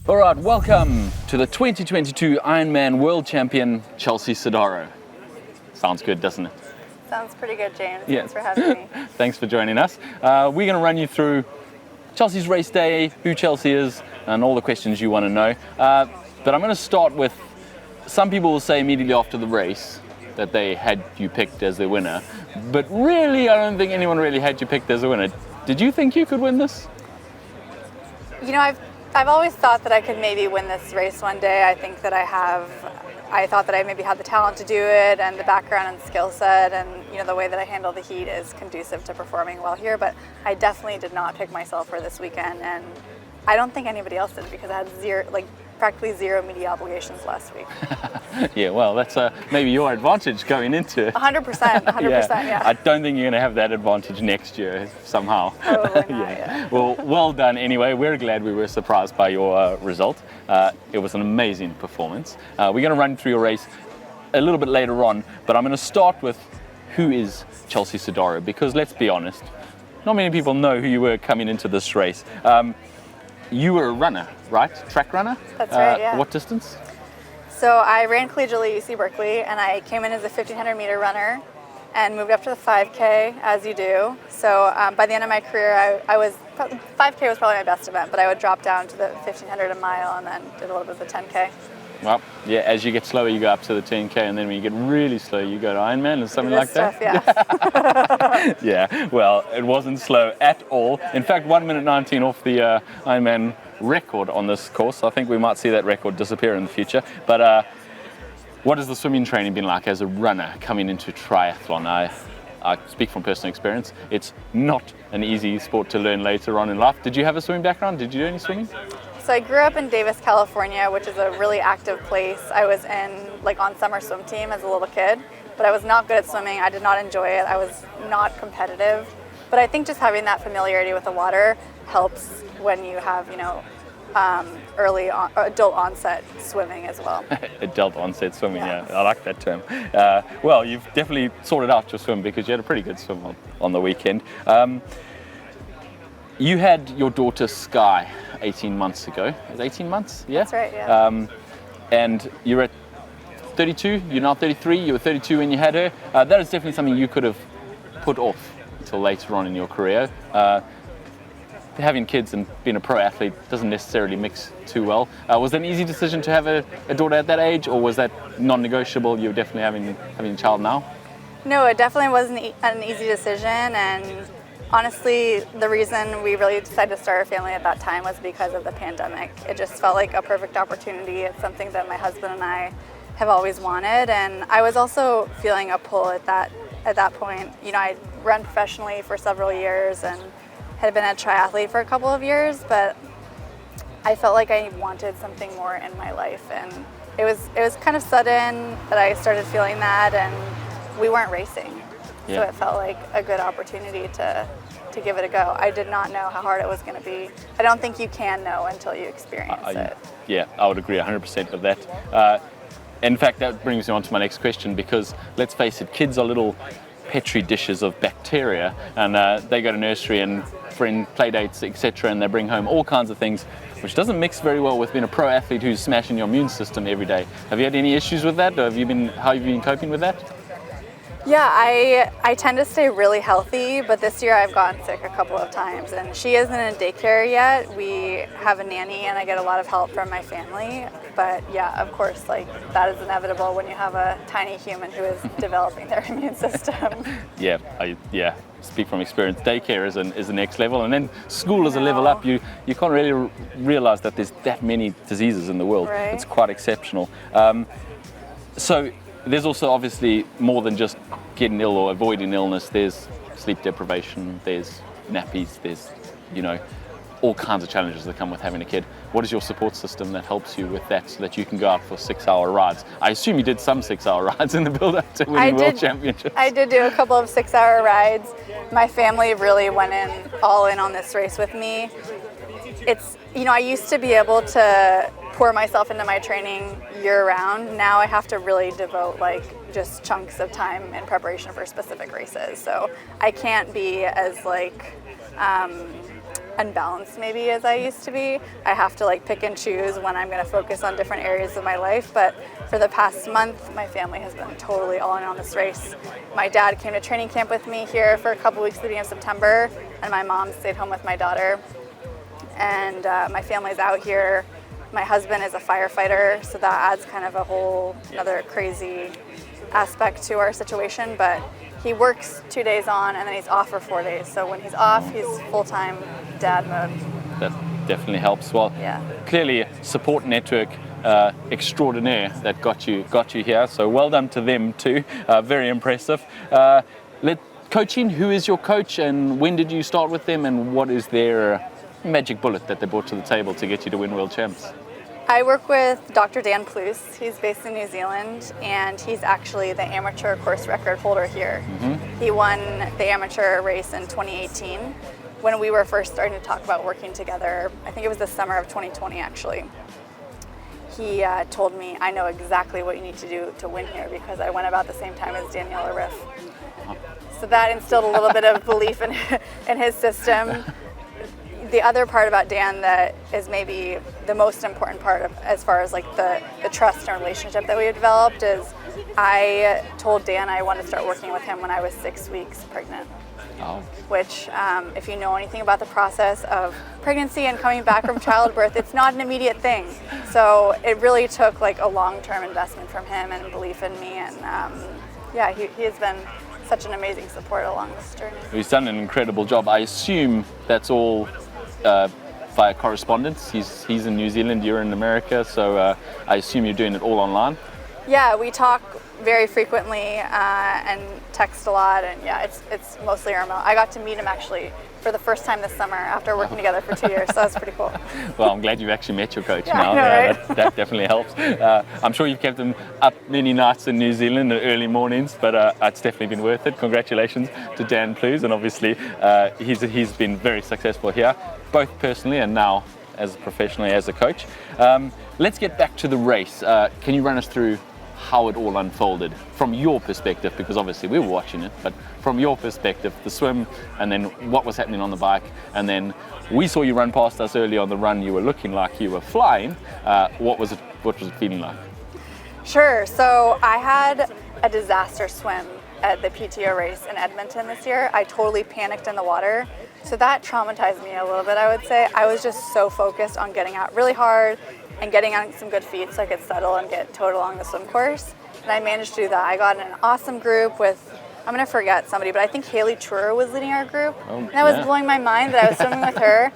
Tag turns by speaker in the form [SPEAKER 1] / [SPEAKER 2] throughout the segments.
[SPEAKER 1] All right, welcome to the 2022 Ironman World Champion, Chelsea Sodaro. Sounds good, doesn't it?
[SPEAKER 2] Sounds pretty good, James.
[SPEAKER 1] Yeah.
[SPEAKER 2] Thanks for having me.
[SPEAKER 1] Thanks for joining us. We're going to run you through Chelsea's race day, who Chelsea is, and all the questions you want to know. But I'm going to start with, some people will say immediately after the race that they had you picked as their winner. But really, I don't think anyone really had you picked as a winner. Did you think you could win this?
[SPEAKER 2] You know, I've always thought that I could maybe win this race one day. I think that I thought that I maybe had the talent to do it, and the background and skill set, and you know, the way that I handle the heat is conducive to performing well here. But I definitely did not pick myself for this weekend, and I don't think anybody else did, because I had practically zero media obligations last week.
[SPEAKER 1] Yeah, well, that's maybe your advantage going into it.
[SPEAKER 2] 100%, yeah.
[SPEAKER 1] I don't think you're going to have that advantage next year somehow.
[SPEAKER 2] Probably not, yeah.
[SPEAKER 1] Well done anyway. We're glad we were surprised by your result. It was an amazing performance. We're going to run through your race a little bit later on, but I'm going to start with who is Chelsea Sodaro, because let's be honest, not many people know who you were coming into this race. You were a runner, right? Track runner?
[SPEAKER 2] That's right, yeah.
[SPEAKER 1] What distance?
[SPEAKER 2] So I ran collegiately at UC Berkeley, and I came in as a 1,500 meter runner and moved up to the 5K, as you do. So by the end of my career, 5K was probably my best event, but I would drop down to the 1,500 a mile and then did a little bit of the 10K.
[SPEAKER 1] Well, yeah, as you get slower, you go up to the 10K, and then when you get really slow, you go to Ironman or something like that.
[SPEAKER 2] Yeah.
[SPEAKER 1] Yeah, well, it wasn't slow at all. In fact, 1 minute 19 off the Ironman record on this course. I think we might see that record disappear in the future. But what has the swimming training been like as a runner coming into triathlon? I speak from personal experience. It's not an easy sport to learn later on in life. Did you have a swimming background? Did you do any swimming?
[SPEAKER 2] So I grew up in Davis, California, which is a really active place. I was on summer swim team as a little kid, but I was not good at swimming. I did not enjoy it. I was not competitive. But I think just having that familiarity with the water helps when you have, adult onset swimming as well.
[SPEAKER 1] Adult onset swimming,
[SPEAKER 2] Yeah.
[SPEAKER 1] I like that term. Well, you've definitely sorted out your swim, because you had a pretty good swim on the weekend. You had your daughter Sky 18 months ago. It was 18 months? Yeah?
[SPEAKER 2] That's right, yeah.
[SPEAKER 1] And you're at 32, you're now 33, you were 32 when you had her. That is definitely something you could have put off until later on in your career. Having kids and being a pro athlete doesn't necessarily mix too well. Was that an easy decision to have a daughter at that age, or was that non-negotiable? You're definitely having a child now?
[SPEAKER 2] No, it definitely wasn't an easy decision, and honestly, the reason we really decided to start a family at that time was because of the pandemic. It just felt like a perfect opportunity. It's something that my husband and I have always wanted, and I was also feeling a pull at that point. You know, I'd run professionally for several years and had been a triathlete for a couple of years, but I felt like I wanted something more in my life, and it was kind of sudden that I started feeling that, and we weren't racing.
[SPEAKER 1] Yeah.
[SPEAKER 2] So it felt like a good opportunity to give it a go. I did not know how hard it was going to be. I don't think you can know until you experience it.
[SPEAKER 1] Yeah, I would agree 100% with that. In fact, that brings me on to my next question, because let's face it, kids are little petri dishes of bacteria, and they go to nursery and friend play dates, etc., and they bring home all kinds of things, which doesn't mix very well with being a pro athlete who's smashing your immune system every day. Have you had any issues with that, or how have you been coping with that?
[SPEAKER 2] Yeah, I tend to stay really healthy, but this year I've gotten sick a couple of times, and she isn't in daycare yet. We have a nanny, and I get a lot of help from my family. But yeah, of course, that is inevitable when you have a tiny human who is developing their immune system.
[SPEAKER 1] Yeah, speak from experience. Daycare is the next level, and then school is a level up. You can't really realize that there's that many diseases in the world.
[SPEAKER 2] Right.
[SPEAKER 1] It's quite exceptional. So there's also obviously more than just getting ill or avoiding illness. There's sleep deprivation, there's nappies, there's, all kinds of challenges that come with having a kid. What is your support system that helps you with that, so that you can go out for 6-hour rides? I assume you did some 6-hour rides in the build-up to winning World Championships.
[SPEAKER 2] I did do a couple of 6-hour rides. My family really went all in on this race with me. It's, I used to be able to pour myself into my training year-round. Now I have to really devote just chunks of time in preparation for specific races. So I can't be as unbalanced maybe as I used to be. I have to like pick and choose when I'm going to focus on different areas of my life, but for the past month my family has been totally all in on this race. My dad came to training camp with me here for a couple weeks at the beginning of September, and my mom stayed home with my daughter, and my family's out here. My husband is a firefighter, so that adds kind of a whole another crazy aspect to our situation, but he works 2 days on and then he's off for 4 days. So when he's off, he's full-time dad mode.
[SPEAKER 1] That definitely helps. Well,
[SPEAKER 2] Yeah.
[SPEAKER 1] clearly a support network extraordinaire that got you here. So well done to them too. Very impressive. Coaching, who is your coach and when did you start with them and what is their magic bullet that they brought to the table to get you to win World Champs?
[SPEAKER 2] I work with Dr. Dan Plews. He's based in New Zealand, and he's actually the amateur course record holder here. He won the amateur race in 2018 when we were first starting to talk about working together. I think it was the summer of 2020 actually. He told me, I know exactly what you need to do to win here because I went about the same time as Daniela Riff. So that instilled a little bit of belief in his system. The other part about Dan that is maybe the most important part of, as far as like the trust and relationship that we have developed, is I told Dan I wanted to start working with him when I was 6 weeks pregnant.
[SPEAKER 1] Oh.
[SPEAKER 2] Which, if you know anything about the process of pregnancy and coming back from childbirth, it's not an immediate thing. So it really took like a long-term investment from him and belief in me, and yeah, he has been such an amazing support along this journey.
[SPEAKER 1] He's done an incredible job. I assume that's all via correspondence. He's in New Zealand, you're in America, so I assume you're doing it all online?
[SPEAKER 2] Yeah, we talk very frequently and text a lot, and yeah, it's mostly remote. I got to meet him actually for the first time this summer after working together for 2 years, so that's pretty cool.
[SPEAKER 1] Well, I'm glad you've actually met your coach
[SPEAKER 2] Yeah,
[SPEAKER 1] now.
[SPEAKER 2] I know, right?
[SPEAKER 1] That definitely helps. I'm sure you've kept him up many nights in New Zealand in early mornings, but it's definitely been worth it. Congratulations to Dan Plews, and obviously he's been very successful here, both personally and now as professionally as a coach. Let's get back to the race. Can you run us through how it all unfolded from your perspective, because obviously we were watching it, but from your perspective, the swim and then what was happening on the bike, and then we saw you run past us early on the run, you were looking like you were flying. What was it feeling like?
[SPEAKER 2] Sure, so I had a disaster swim at the PTO race in Edmonton this year. I totally panicked in the water, so that traumatized me a little bit, I would say. I was just so focused on getting out really hard and getting on some good feet so I could settle and get towed along the swim course. And I managed to do that. I got in an awesome group with, I'm gonna forget somebody, but I think Haley Truer was leading our group. And that was blowing my mind that I was swimming with her.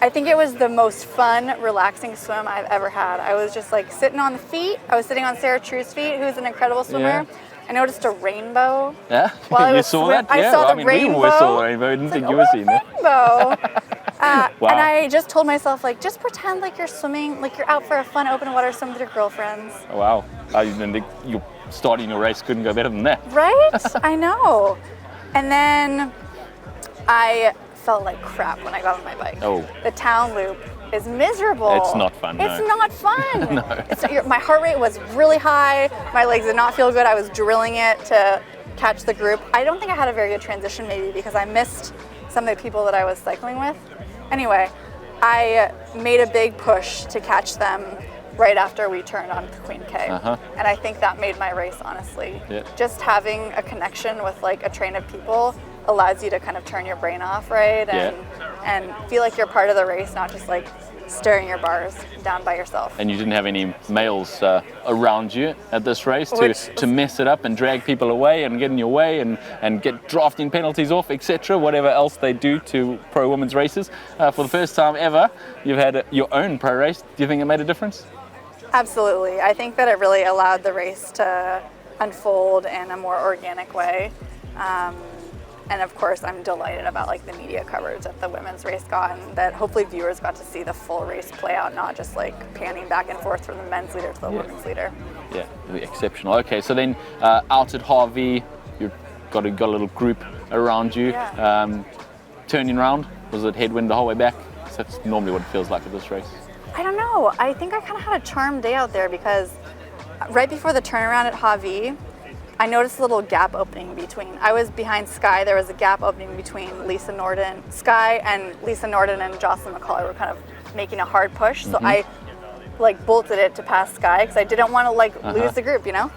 [SPEAKER 2] I think it was the most fun, relaxing swim I've ever had. I was just like sitting on the feet. I was sitting on Sarah True's feet, who's an incredible swimmer.
[SPEAKER 1] Yeah.
[SPEAKER 2] I noticed a rainbow.
[SPEAKER 1] Yeah,
[SPEAKER 2] while I
[SPEAKER 1] you
[SPEAKER 2] was
[SPEAKER 1] saw that?
[SPEAKER 2] I
[SPEAKER 1] Yeah,
[SPEAKER 2] saw
[SPEAKER 1] well,
[SPEAKER 2] the
[SPEAKER 1] we always saw the rainbow. I didn't think you were seeing it.
[SPEAKER 2] Rainbow.
[SPEAKER 1] Wow.
[SPEAKER 2] And I just told myself, like, just pretend like you're swimming, like you're out for a fun open water swim with your girlfriends.
[SPEAKER 1] Wow, you're starting your race, couldn't go better than that.
[SPEAKER 2] Right? I know. And then I felt like crap when I got on my bike.
[SPEAKER 1] Oh.
[SPEAKER 2] The town loop is miserable.
[SPEAKER 1] It's not fun,
[SPEAKER 2] It's
[SPEAKER 1] no.
[SPEAKER 2] not fun.
[SPEAKER 1] No.
[SPEAKER 2] My heart rate was really high. My legs did not feel good. I was drilling it to catch the group. I don't think I had a very good transition, maybe because I missed some of the people that I was cycling with. Anyway, I made a big push to catch them right after we turned on Queen K. And I think that made my race, honestly.
[SPEAKER 1] Yeah.
[SPEAKER 2] Just having a connection with like a train of people allows you to kind of turn your brain off, right? And feel like you're part of the race, not just like staring your bars down by yourself.
[SPEAKER 1] And you didn't have any males around you at this race to mess it up and drag people away and get in your way and get drafting penalties off, etc. Whatever else they do to pro women's races. For the first time ever, you've had your own pro race. Do you think it made a difference?
[SPEAKER 2] Absolutely. I think that it really allowed the race to unfold in a more organic way. And of course, I'm delighted about like the media coverage that the women's race got, and that hopefully viewers got to see the full race play out, not just like panning back and forth from the men's leader to the women's leader.
[SPEAKER 1] Yeah, exceptional. Okay, so then out at Harvey, you've got a little group around you.
[SPEAKER 2] Yeah.
[SPEAKER 1] Turning round, was it headwind the whole way back? So that's normally what it feels like at this race.
[SPEAKER 2] I don't know. I think I kind of had a charmed day out there because right before the turnaround at Harvey, I noticed a little gap opening between. I was behind Skye. There was a gap opening between Lisa Norden, Skye, and Lisa Norden and Jocelyn McCauley were kind of making a hard push. So I like bolted it to pass Skye because I didn't want to like lose the group, you know.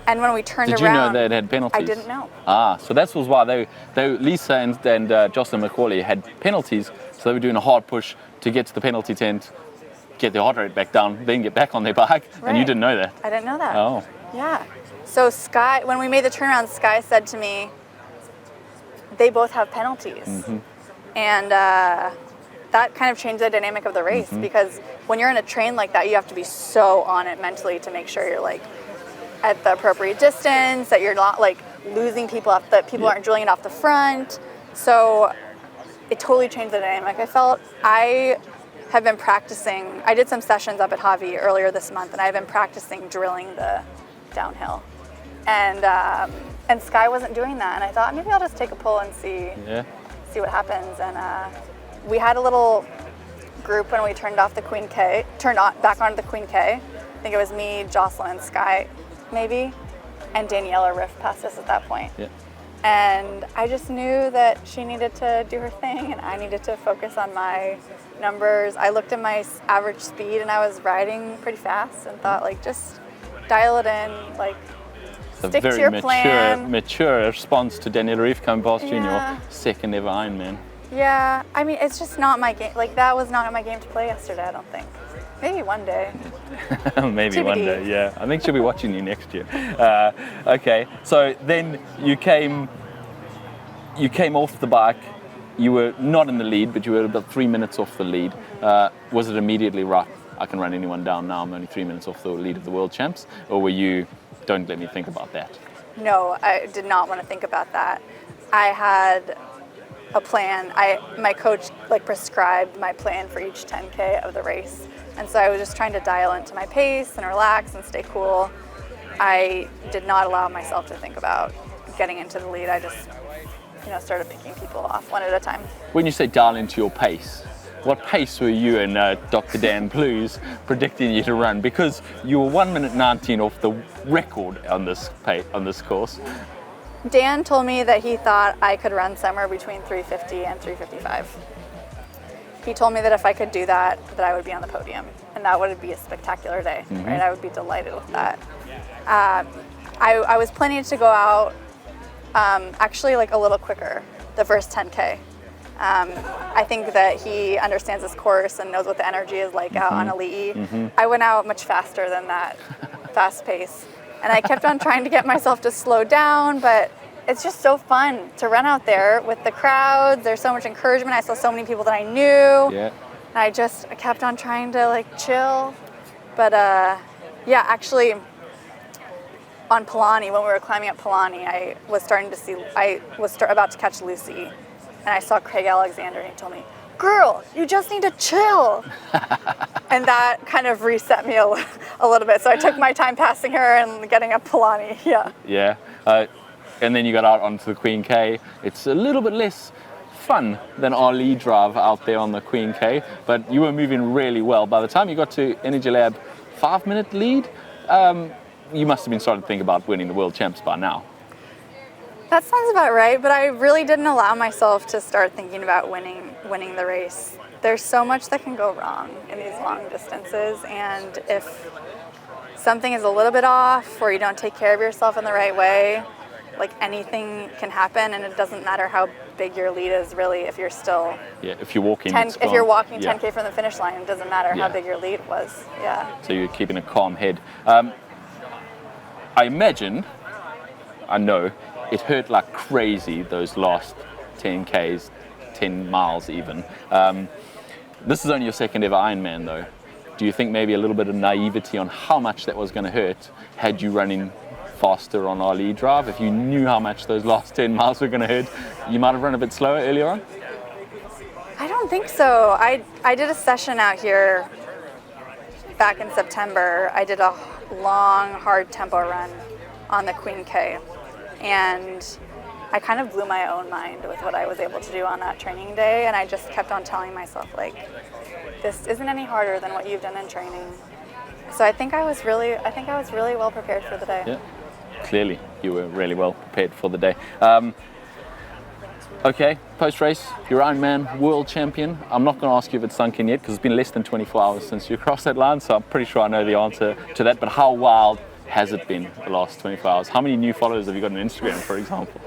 [SPEAKER 2] And when we turned around,
[SPEAKER 1] did you know they had penalties?
[SPEAKER 2] I didn't know.
[SPEAKER 1] So that was why Lisa and Jocelyn McCauley had penalties. So they were doing a hard push to get to the penalty tent, get their heart rate back down, then get back on their bike.
[SPEAKER 2] Right.
[SPEAKER 1] And you didn't know that.
[SPEAKER 2] I didn't know that.
[SPEAKER 1] Oh.
[SPEAKER 2] Yeah. So Skye, when we made the turnaround, Skye said to me, they both have penalties. And that kind of changed the dynamic of the race because when you're in a train like that, you have to be so on it mentally to make sure you're like at the appropriate distance, that you're not like losing people off, that people aren't drilling it off the front. So it totally changed the dynamic. I felt I have been practicing. I did some sessions up at Javi earlier this month, and I've been practicing drilling the downhill. And Skye wasn't doing that, and I thought maybe I'll just take a pull and see what happens. And we had a little group when we turned back onto the Queen K. I think it was me, Jocelyn, and Skye, maybe, and Daniela Riff passed us at that point. Yeah. And I just knew that she needed to do her thing, and I needed to focus on my numbers. I looked at my average speed, and I was riding pretty fast, and thought, like, just dial it in, like, stick to your plan.
[SPEAKER 1] Mature response to Daniela Riff coming past you in your second ever Ironman.
[SPEAKER 2] Yeah, I mean, it's just not my game. Like, that was not my game to play yesterday, I don't think. Maybe one day.
[SPEAKER 1] Maybe
[SPEAKER 2] TBD.
[SPEAKER 1] one day, yeah. I think she'll be watching you next year. Okay, so then you came off the bike. You were not in the lead, but you were about 3 minutes off the lead. Was it immediately right? I can run anyone down now. I'm only 3 minutes off the lead of the World Champs. Or were you, don't let me think about that?
[SPEAKER 2] No, I did not want to think about that. I had a plan. My coach like prescribed my plan for each 10K of the race. And so I was just trying to dial into my pace and relax and stay cool. I did not allow myself to think about getting into the lead. I just, started picking people off one at a time.
[SPEAKER 1] When you say dial into your pace, what pace were you and Dr. Dan Plews predicting you to run? Because you were 1 minute 19 off the record on this course.
[SPEAKER 2] Dan told me that he thought I could run somewhere between 350 and 355. He told me that if I could do that, that I would be on the podium, and that would be a spectacular day, right? I would be delighted with that. I was planning to go out actually like a little quicker, the first 10K. I think that he understands this course and knows what the energy is like out on Ali'i. I went out much faster than that fast pace, and I kept on trying to get myself to slow down, but it's just so fun to run out there with the crowds. There's so much encouragement. I saw so many people that I knew. Yeah. And I kept on trying to like chill. But actually on Palani, when we were climbing up Palani, I was about to catch Lucy, and I saw Craig Alexander, and he told me, "Girl, you just need to chill." And that kind of reset me a little bit. So I took my time passing her and getting up Palani. Yeah.
[SPEAKER 1] Yeah. And then you got out onto the Queen K. It's a little bit less fun than our lead drive out there on the Queen K, but you were moving really well. By the time you got to Energy Lab 5 minute lead, you must have been starting to think about winning the World Champs by now.
[SPEAKER 2] That sounds about right, but I really didn't allow myself to start thinking about winning the race. There's so much that can go wrong in these long distances, and if something is a little bit off or you don't take care of yourself in the right way, like anything can happen, and it doesn't matter how big your lead is really if you're still
[SPEAKER 1] if you're walking
[SPEAKER 2] 10K from the finish line, it doesn't matter how big your lead was.
[SPEAKER 1] So you're keeping a calm head. I know it hurt like crazy those last 10Ks, 10 miles even. This is only your second ever Ironman though. Do you think maybe a little bit of naivety on how much that was going to hurt had you running faster on our lead drive? If you knew how much those last 10 miles were going to hurt, you might have run a bit slower earlier on?
[SPEAKER 2] I don't think so. I did a session out here back in September. I did a long, hard tempo run on the Queen K, and I kind of blew my own mind with what I was able to do on that training day, and I just kept on telling myself, like, this isn't any harder than what you've done in training. So I think I was really well prepared for the day.
[SPEAKER 1] Yeah, clearly. you were really well prepared for the day. Okay, post-race, you're Ironman World Champion. I'm not going to ask you if it's sunk in yet because it's been less than 24 hours since you crossed that line, so I'm pretty sure I know the answer to that. But how wild has it been the last 24 hours? How many new followers have you got on Instagram, for example?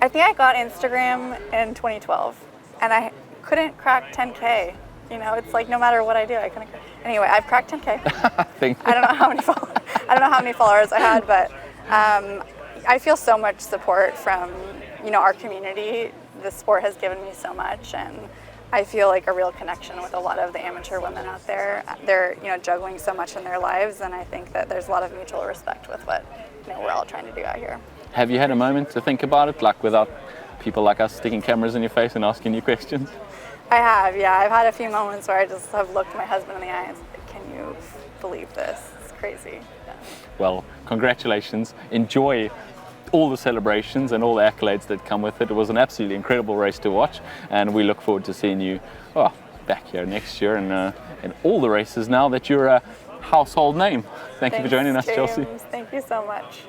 [SPEAKER 2] I think I got Instagram in 2012, and I couldn't crack 10K. You know, it's like no matter what I do, I couldn't. Anyway, I've cracked 10K. I don't know how many followers I had, but I feel so much support from our community. The sport has given me so much, and I feel like a real connection with a lot of the amateur women out there. They're juggling so much in their lives, and I think that there's a lot of mutual respect with what we're all trying to do out here.
[SPEAKER 1] Have you had a moment to think about it, like without people like us sticking cameras in your face and asking you questions?
[SPEAKER 2] I have, yeah. I've had a few moments where I just have looked my husband in the eye and said, "Can you believe this? It's crazy." Yeah.
[SPEAKER 1] Well, congratulations. Enjoy all the celebrations and all the accolades that come with it. It was an absolutely incredible race to watch, and we look forward to seeing you back here next year and in all the races now that you're a household name. Thanks you for joining us,
[SPEAKER 2] James.
[SPEAKER 1] Chelsea.
[SPEAKER 2] Thank you so much.